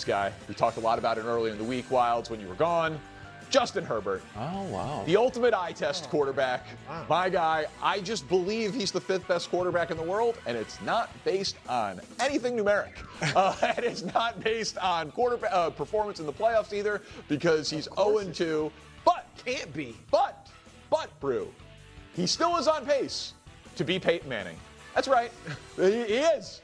this guy. We talked a lot about it earlier in the week, Wilds, when you were gone. Justin Herbert. Oh, wow. The ultimate eye test quarterback. Wow. My guy, I just believe he's the 5th best quarterback in the world, and it's not based on anything numeric. And it's not based on quarterback performance in the playoffs either, because he's 0-2. But, Can't be. but, Brew, he still is on pace to be Peyton Manning. That's right. He is.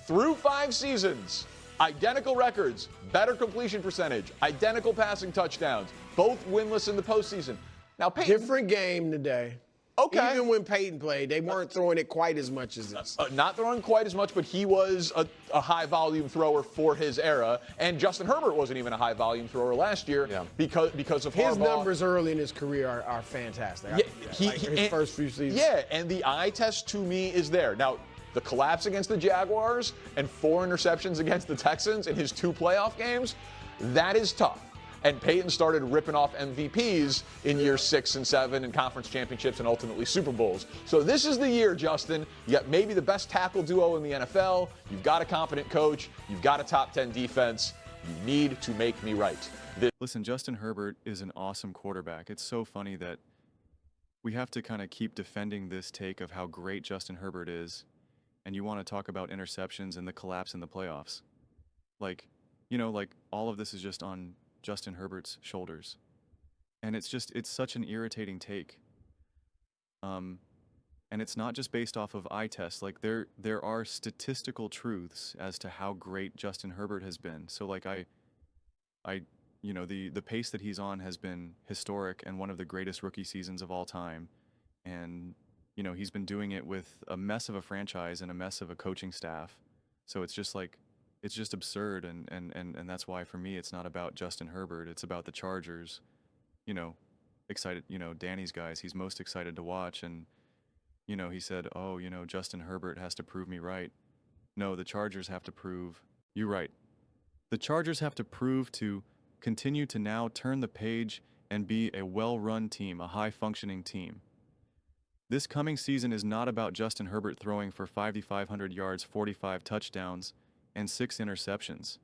Through 5 seasons, identical records, better completion percentage, identical passing touchdowns, both winless in the postseason. Now, Peyton. Different game today. Okay. Even when Peyton played, they weren't throwing it quite as much as this. Not throwing quite as much, but he was a high-volume thrower for his era. And Justin Herbert wasn't even a high-volume thrower last year because of His Harbaugh. numbers early in his career are fantastic. Yeah, his first few seasons. Yeah, and the eye test to me is there. Now, the collapse against the Jaguars and 4 interceptions against the Texans in his 2 playoff games, that is tough. And Peyton started ripping off MVPs in years 6 and 7 and conference championships and ultimately Super Bowls. So this is the year, Justin. You got maybe the best tackle duo in the NFL. You've got a competent coach. You've got a top 10 defense. You need to make me right. Listen, Justin Herbert is an awesome quarterback. It's so funny that we have to kind of keep defending this take of how great Justin Herbert is, and you want to talk about interceptions and the collapse in the playoffs. Like, you know, like all of this is just on Justin Herbert's shoulders. And it's such an irritating take. And it's not just based off of eye tests. Like there are statistical truths as to how great Justin Herbert has been. So like you know, the pace that he's on has been historic and one of the greatest rookie seasons of all time. And, you know, he's been doing it with a mess of a franchise and a mess of a coaching staff. So it's just like, it's just absurd, and that's why for me it's not about Justin Herbert, it's about the Chargers. You know, excited, you know, Danny's guys, he's most excited to watch, and you know, he said, "Oh, you know, Justin Herbert has to prove me right." No, the Chargers have to prove you right. The Chargers have to prove to continue to now turn the page and be a well-run team, a high-functioning team. This coming season is not about Justin Herbert throwing for 5,500 yards, 45 touchdowns, and 6 interceptions.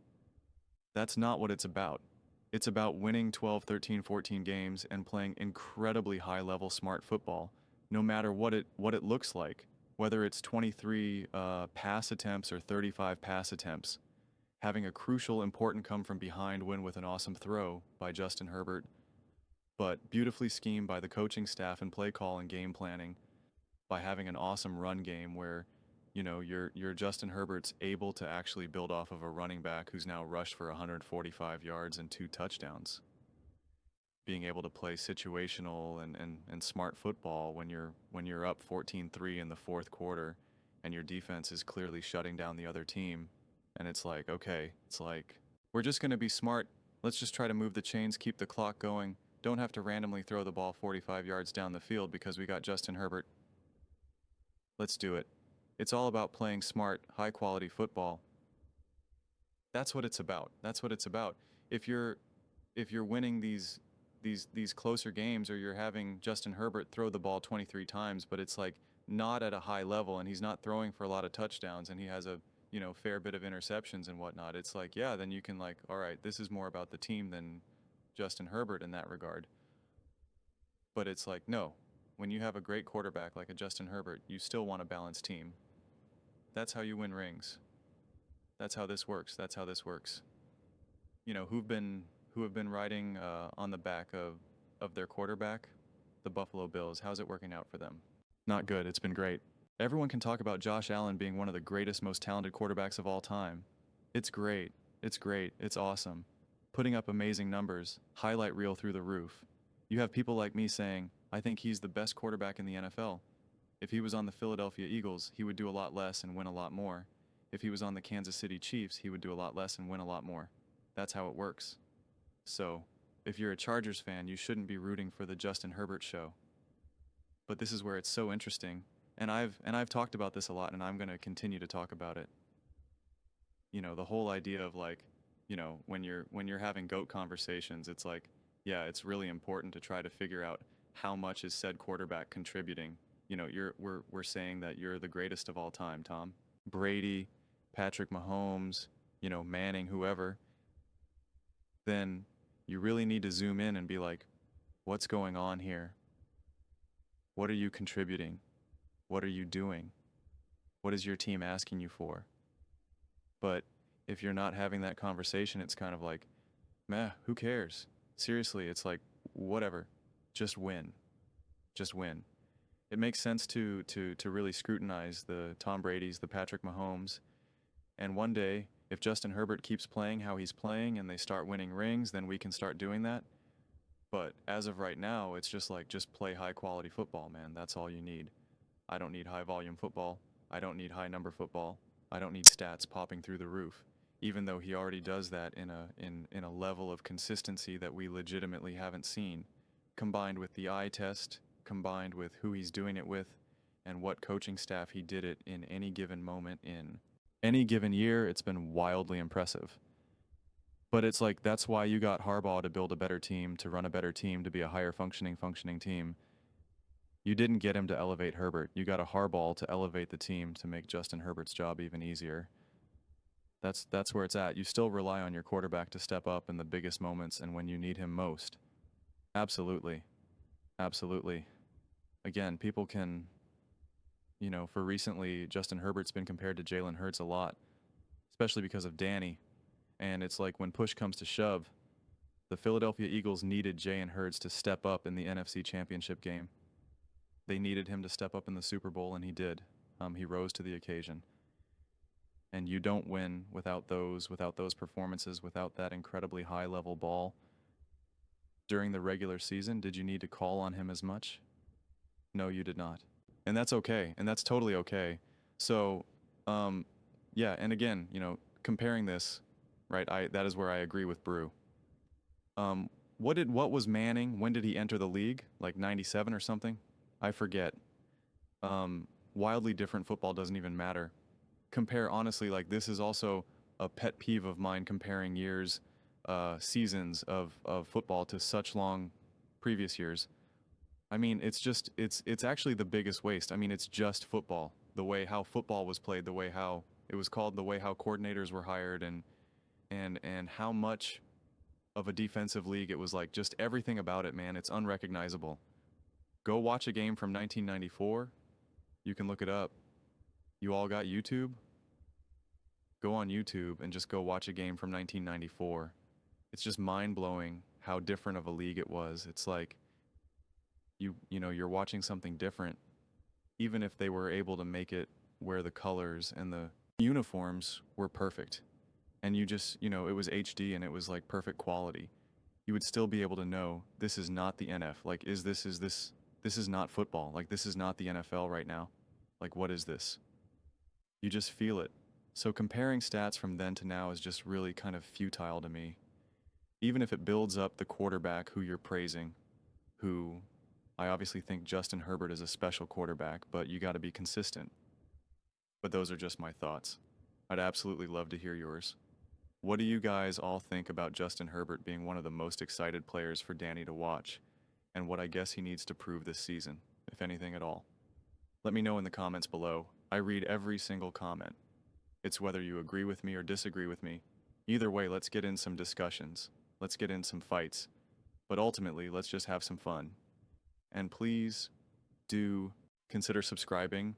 That's not what it's about. It's about winning 12, 13, 14 games and playing incredibly high-level smart football, no matter what it looks like, whether it's 23 pass attempts or 35 pass attempts. Having a crucial, important come-from-behind win with an awesome throw by Justin Herbert, but beautifully schemed by the coaching staff and play call and game planning, by having an awesome run game where, you know, your Justin Herbert's able to actually build off of a running back who's now rushed for 145 yards and 2 touchdowns. Being able to play situational and smart football when you're up 14-3 in the 4th quarter and your defense is clearly shutting down the other team, and it's like, okay, it's like, we're just going to be smart. Let's just try to move the chains, keep the clock going. Don't have to randomly throw the ball 45 yards down the field because we got Justin Herbert. Let's do it. It's all about playing smart, high-quality football. That's what it's about. That's what it's about. If you're winning these closer games, or you're having Justin Herbert throw the ball 23 times, but it's like not at a high level, and he's not throwing for a lot of touchdowns, and he has a, you know, fair bit of interceptions and whatnot, it's like, yeah, then you can like, all right, this is more about the team than Justin Herbert in that regard. But it's like, no, when you have a great quarterback like a Justin Herbert, you still want a balanced team. That's how you win rings. That's how this works. That's how this works. You know, who have been riding on the back of their quarterback? The Buffalo Bills. How's it working out for them? Not good. It's been great. Everyone can talk about Josh Allen being one of the greatest, most talented quarterbacks of all time. It's great. It's great. It's awesome. Putting up amazing numbers, highlight reel through the roof. You have people like me saying, I think he's the best quarterback in the NFL. If he was on the Philadelphia Eagles, he would do a lot less and win a lot more. If he was on the Kansas City Chiefs, he would do a lot less and win a lot more. That's how it works. So, if you're a Chargers fan, you shouldn't be rooting for the Justin Herbert show. But this is where it's so interesting, and I've talked about this a lot, and I'm going to continue to talk about it. You know, the whole idea of like, you know, when you're having GOAT conversations, it's like, yeah, it's really important to try to figure out how much is said quarterback contributing. You know, we're saying that you're the greatest of all time, Tom. Brady, Patrick Mahomes, you know, Manning, whoever, then you really need to zoom in and be like, what's going on here? What are you contributing? What are you doing? What is your team asking you for? But if you're not having that conversation, it's kind of like, meh, who cares? Seriously, it's like, whatever, just win. Just win. It makes sense to really scrutinize the Tom Brady's, the Patrick Mahomes. And one day, if Justin Herbert keeps playing how he's playing and they start winning rings, then we can start doing that. But as of right now, it's just like, just play high quality football, man. That's all you need. I don't need high volume football. I don't need high number football. I don't need stats popping through the roof. Even though he already does that in a level of consistency that we legitimately haven't seen, combined with the eye test, combined with who he's doing it with, and what coaching staff he did it in any given moment in any given year, it's been wildly impressive. But it's like, that's why you got Harbaugh to build a better team, to run a better team, to be a higher functioning team. You didn't get him to elevate Herbert. You got a Harbaugh to elevate the team to make Justin Herbert's job even easier. That's where it's at. You still rely on your quarterback to step up in the biggest moments and when you need him most. Absolutely. Absolutely. Again, people can, for recently, Justin Herbert's been compared to Jalen Hurts a lot, especially because of Danny. And it's like, when push comes to shove, the Philadelphia Eagles needed Jalen Hurts to step up in the NFC Championship game. They needed him to step up in the Super Bowl, and he did. He rose to the occasion. And you don't win without those performances, without that incredibly high-level ball. During the regular season, did you need to call on him as much? No, you did not. And that's okay, and that's totally okay. So, yeah, and again, comparing this, right, that is where I agree with Brew. What was Manning? When did he enter the league? Like 97 or something? I forget. Wildly different football doesn't even matter. Compare, honestly, like, this is also a pet peeve of mine, comparing years, seasons of football to such long previous years. I mean, it's actually the biggest waste. I mean, it's just football. The way how football was played, the way how it was called, the way how coordinators were hired, and how much of a defensive league it was. Like, just everything about it, man, it's unrecognizable. Go watch a game from 1994. You can look it up. You all got YouTube? Go on YouTube and just go watch a game from 1994. It's just mind-blowing how different of a league it was. It's like, you're watching something different, even if they were able to make it where the colors and the uniforms were perfect. And you just, it was HD and it was like perfect quality. You would still be able to know, this is not the NF. Like, this is not football. Like, this is not the NFL right now. Like, what is this? You just feel it. So comparing stats from then to now is just really kind of futile to me. Even if it builds up the quarterback who you're praising, who I obviously think Justin Herbert is a special quarterback, but you got to be consistent. But those are just my thoughts. I'd absolutely love to hear yours. What do you guys all think about Justin Herbert being one of the most excited players for Danny to watch, and what I guess he needs to prove this season, if anything at all? Let me know in the comments below. I read every single comment. It's whether you agree with me or disagree with me. Either way, let's get in some discussions. Let's get in some fights. But ultimately, let's just have some fun. And please do consider subscribing.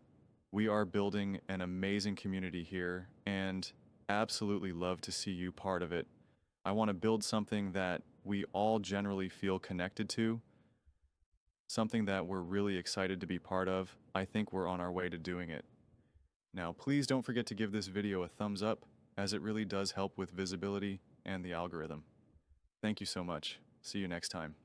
We are building an amazing community here, and absolutely love to see you part of it. I want to build something that we all generally feel connected to, something that we're really excited to be part of. I think we're on our way to doing it. Now, please don't forget to give this video a thumbs up, as it really does help with visibility and the algorithm. Thank you so much. See you next time.